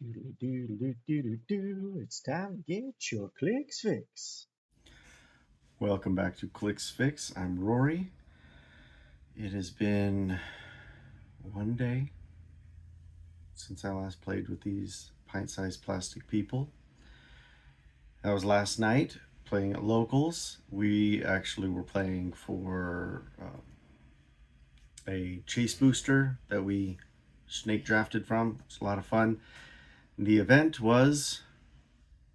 Do. It's time to get your clicks fix. Welcome back to Clix Fix. I'm Rory. It has been one day since I last played with these pint-sized plastic people. That was last night playing at locals. We actually were playing for a chase booster that we snake drafted from. It's a lot of fun. The event was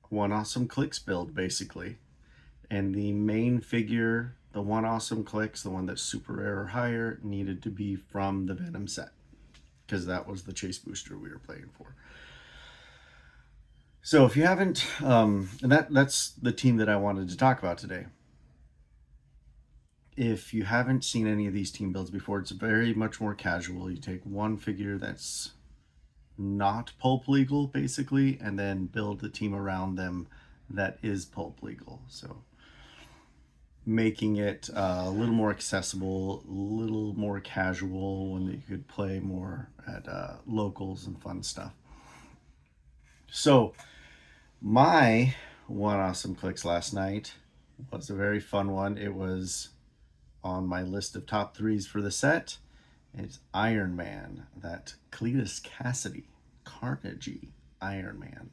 one awesome Clix build, basically. And the main figure, the one awesome Clix, the one that's super rare or higher, needed to be from the Venom set because that was the chase booster we were playing for. So if you haven't, and that's the team that I wanted to talk about today. If you haven't seen any of these team builds before, it's very much more casual. You take one figure that's not pulp legal, basically, and then build the team around them that is pulp legal. So making it a little more accessible, a little more casual, when you could play more at locals and fun stuff. So my one awesome clicks last night was a very fun one. It was on my list of top threes for the set. It's Iron Man, that Cletus Cassidy, Carnage Iron Man.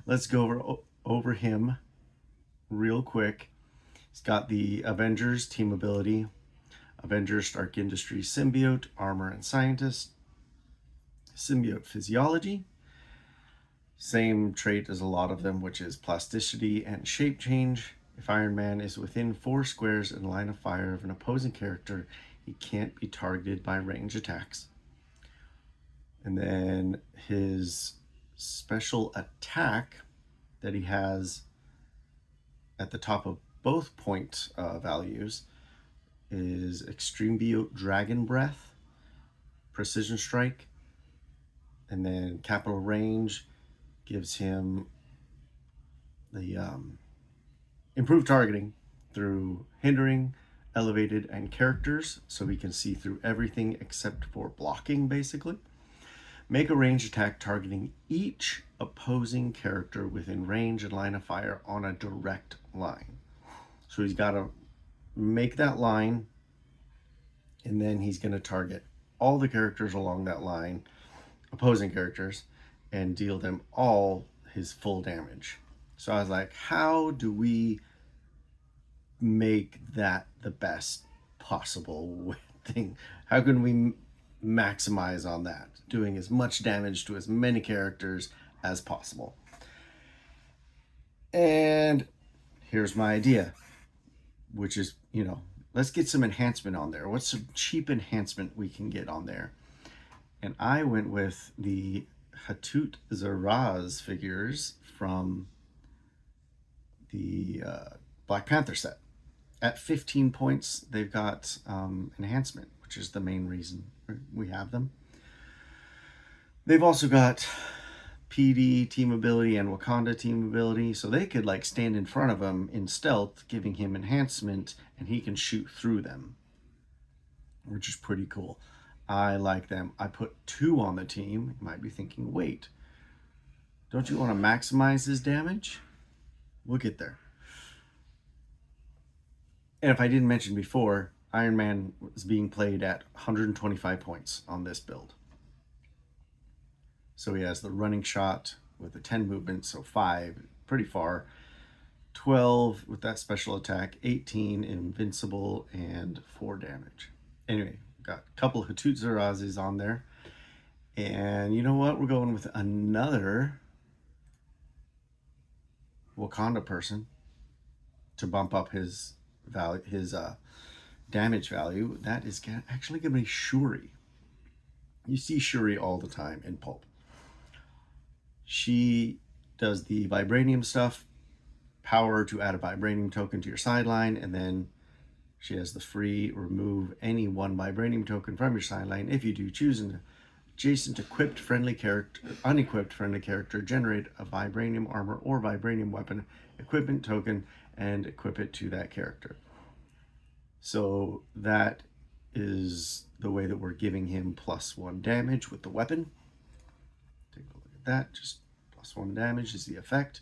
Let's go over him real quick. He's got the Avengers team ability, Avengers Stark Industries symbiote, armor and scientist, symbiote physiology. Same trait as a lot of them, which is plasticity and shape change. If Iron Man is within 4 squares in line of fire of an opposing character, he can't be targeted by range attacks. And then his special attack that he has at the top of both point values is Extreme Bio Dragon Breath, Precision Strike, and then Capital Range gives him the improved targeting through hindering, elevated, and characters, so he can see through everything except for blocking, basically. Make a range attack targeting each opposing character within range and line of fire on a direct line. So he's got to make that line, and then he's going to target all the characters along that line, opposing characters, and deal them all his full damage. So I was like, how do we make that the best possible thing? How can we maximize on that? Doing as much damage to as many characters as possible. And here's my idea, which is, let's get some enhancement on there. What's some cheap enhancement we can get on there? And I went with the Hatut Zaraz figures from the Black Panther set. At 15 points, they've got enhancement, which is the main reason we have them. They've also got PD team ability and Wakanda team ability, so they could like stand in front of him in stealth, giving him enhancement, and he can shoot through them, which is pretty cool. I like them. I put 2 on the team. You might be thinking, wait, don't you want to maximize his damage? We'll get there. And if I didn't mention before, Iron Man was being played at 125 points on this build. So he has the running shot with the 10 movement, so 5, pretty far. 12 with that special attack, 18 invincible, and 4 damage. Anyway, got a couple of Hatut Zarazis on there. And you know what? We're going with another Wakanda person to bump up his value, his damage value. That is actually going to be Shuri. You see Shuri all the time in Pulp. She does the vibranium stuff, power to add a vibranium token to your sideline, and then she has the free remove any one vibranium token from your sideline. If you do choose an adjacent equipped friendly character, unequipped friendly character, generate a vibranium armor or vibranium weapon equipment token and equip it to that character. So that is the way that we're giving him +1 damage with the weapon. Take a look at that. Just +1 damage is the effect.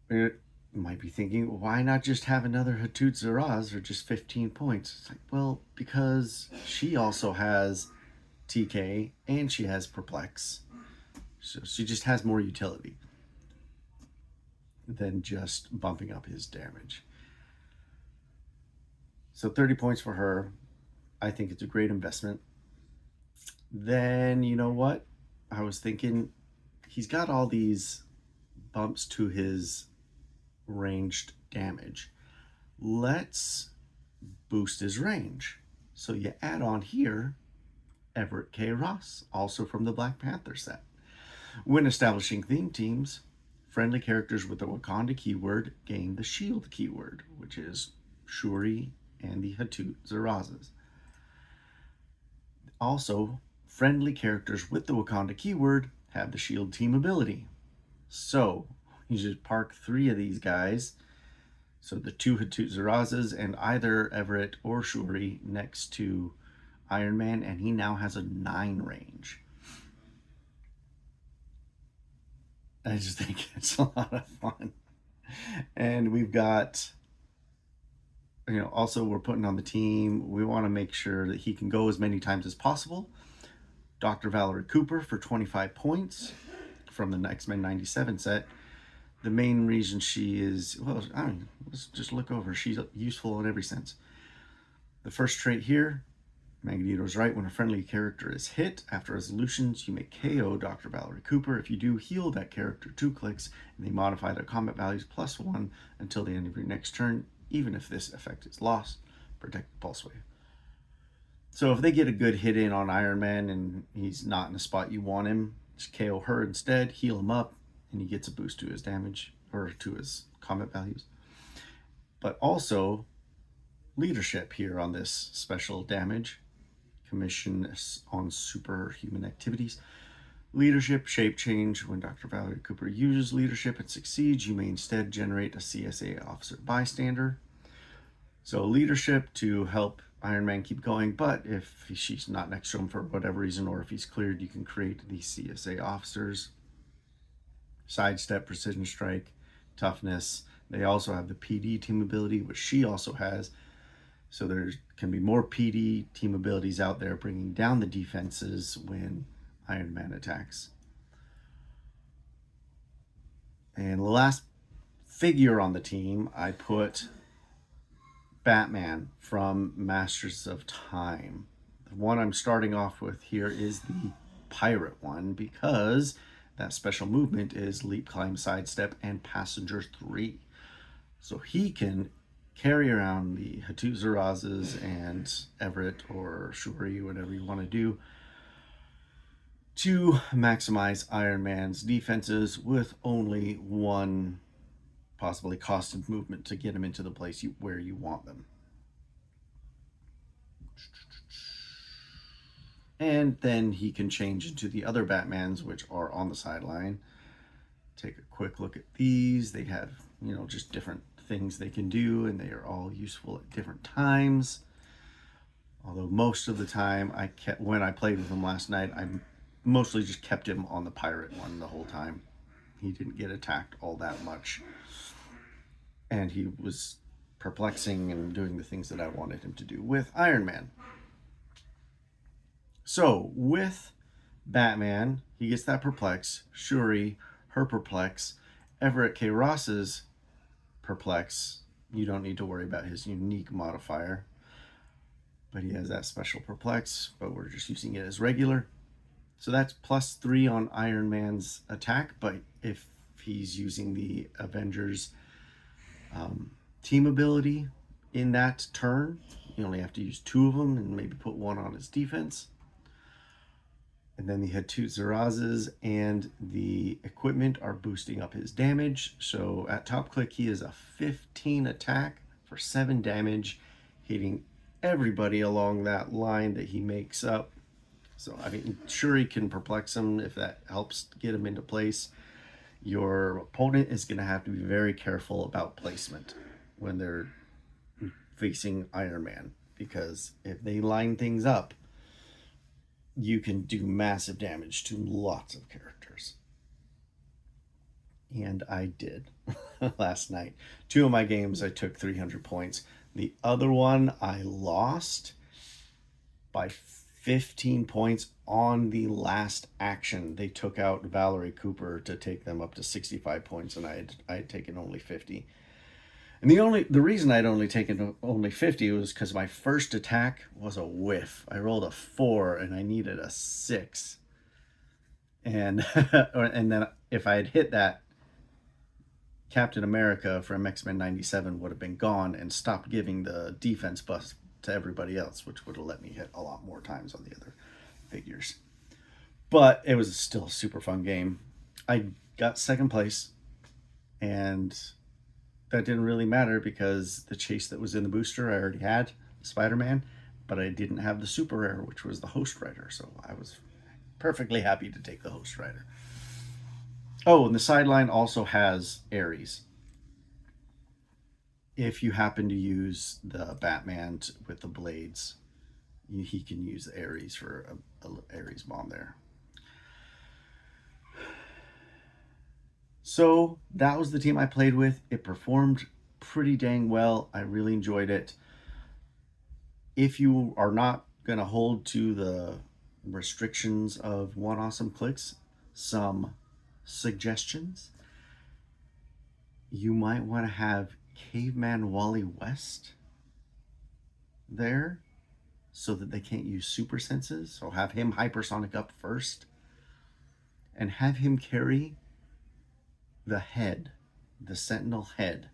You might be thinking, why not just have another Hatut Zaraz for just 15 points? It's like, well, because she also has TK and she has Perplex. So she just has more utility than just bumping up his damage. So 30 points for her. I think it's a great investment. Then, you know what? I was thinking he's got all these bumps to his ranged damage. Let's boost his range. So you add on here Everett K. Ross, also from the Black Panther set. When establishing theme teams, friendly characters with the Wakanda keyword gain the shield keyword, which is Shuri and the Hatut Zarazas. Also, friendly characters with the Wakanda keyword have the shield team ability. So you just park 3 of these guys. So the 2 Hatut Zarazas and either Everett or Shuri next to Iron Man, and he now has a 9 range. I just think it's a lot of fun. And we've got, also we're putting on the team, we want to make sure that he can go as many times as possible. Dr. Valerie Cooper for 25 points from the X-Men 97 set. The main reason she is, let's just look over. She's useful in every sense. The first trait here, Magneto's right. When a friendly character is hit, after resolutions, you may KO Dr. Valerie Cooper. If you do, heal that character 2 clicks, and they modify their combat values +1 until the end of your next turn, even if this effect is lost. Protect the pulse wave. So if they get a good hit in on Iron Man and he's not in a spot you want him, just KO her instead, heal him up, and he gets a boost to his damage, or to his combat values. But also, leadership here on this special damage. Commission on superhuman activities. Leadership, shape change. When Dr. Valerie Cooper uses leadership and succeeds, you may instead generate a CSA officer bystander. So leadership to help Iron Man keep going, but if she's not next to him for whatever reason, or if he's cleared, you can create these CSA officers. Sidestep, precision strike, toughness. They also have the PD team ability, which she also has. So there can be more PD team abilities out there, bringing down the defenses when Iron Man attacks. And the last figure on the team, I put Batman from Masters of Time. The one I'm starting off with here is the pirate one, because that special movement is leap, climb, sidestep, and passenger 3. So he can carry around the Hatut Zarazas and Everett or Shuri, whatever you want to do, to maximize Iron Man's defenses with only 1 possibly costed movement to get him into the place where you want them. And then he can change into the other Batmans, which are on the sideline. Take a quick look at these. They have, just different things they can do, and they are all useful at different times. Although most of the time, when I played with him last night, I mostly just kept him on the pirate one the whole time. He didn't get attacked all that much, and he was perplexing and doing the things that I wanted him to do with Iron Man. So with Batman, he gets that perplex. Shuri, her perplex. Everett K. Ross's perplex, you don't need to worry about his unique modifier, but he has that special perplex, but we're just using it as regular. So that's +3 on Iron Man's attack, but if he's using the Avengers team ability in that turn, you only have to use 2 of them and maybe put 1 on his defense. And then the Hatut Zarazas and the equipment are boosting up his damage. So at top click, he is a 15 attack for 7 damage, hitting everybody along that line that he makes up. So, Shuri can perplex him if that helps get him into place. Your opponent is going to have to be very careful about placement when they're facing Iron Man, because if they line things up, you can do massive damage to lots of characters. And I did last night. 2 of my games I took 300 points. The other one I lost by 15 points on the last action. They took out Valerie Cooper to take them up to 65 points, and I had taken only 50. And the reason I'd only taken only 50 was because my first attack was a whiff. I rolled a 4 and I needed a 6. And and then if I had hit that, Captain America from X-Men 97 would have been gone and stopped giving the defense buff to everybody else, which would have let me hit a lot more times on the other figures. But it was still a super fun game. I got second place, and that didn't really matter because the chase that was in the booster I already had, Spider-Man, but I didn't have the super rare, which was the Host Rider, so I was perfectly happy to take the Host Rider. Oh, and the sideline also has Ares. If you happen to use the Batman with the blades, he can use Ares for a Ares bomb there. So that was the team I played with. It performed pretty dang well. I really enjoyed it. If you are not going to hold to the restrictions of One Awesome Clix, some suggestions. You might want to have Caveman Wally West there so that they can't use super senses. So have him hypersonic up first and have him carry the head, the Sentinel head,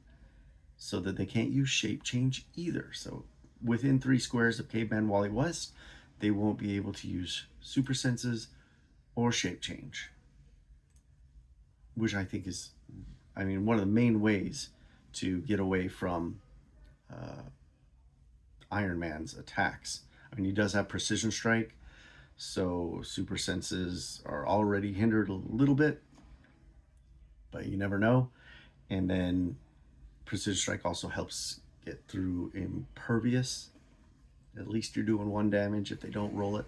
so that they can't use shape change either. So within 3 squares of Caveman Wally West, they won't be able to use super senses or shape change, which I think is, one of the main ways to get away from Iron Man's attacks. He does have precision strike, so super senses are already hindered a little bit, but you never know. And then precision strike also helps get through impervious. At least you're doing 1 damage if they don't roll it.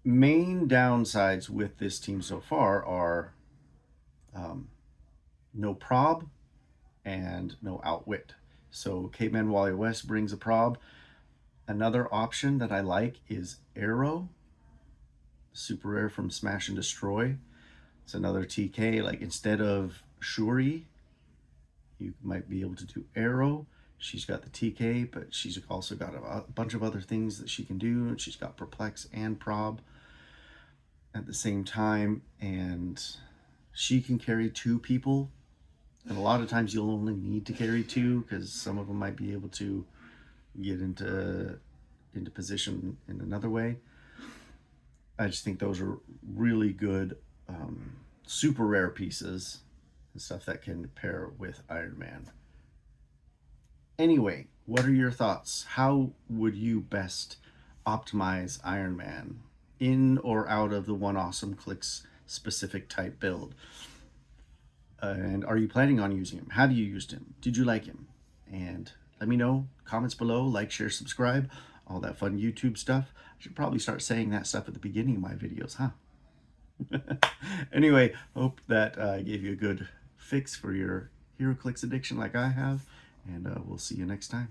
Main downsides with this team so far are no prob and no outwit. So Caveman Wally West brings a prob. Another option that I like is Arrow, super rare from Smash and Destroy. It's another TK. Like instead of Shuri, you might be able to do Arrow. She's got the TK, but she's also got a bunch of other things that she can do. She's got Perplex and Prob at the same time, and she can carry 2 people. And a lot of times you'll only need to carry 2 because some of them might be able to get into position in another way. I just think those are really good super rare pieces and stuff that can pair with Iron Man. Anyway, what are your thoughts? How would you best optimize Iron Man in or out of the One Awesome Clix specific type build? And are you planning on using him? Have you used him? Did you like him? And let me know. Comments below. Like, share, subscribe. All that fun YouTube stuff. I should probably start saying that stuff at the beginning of my videos, huh? Anyway, hope that I gave you a good fix for your HeroClix addiction like I have. And we'll see you next time.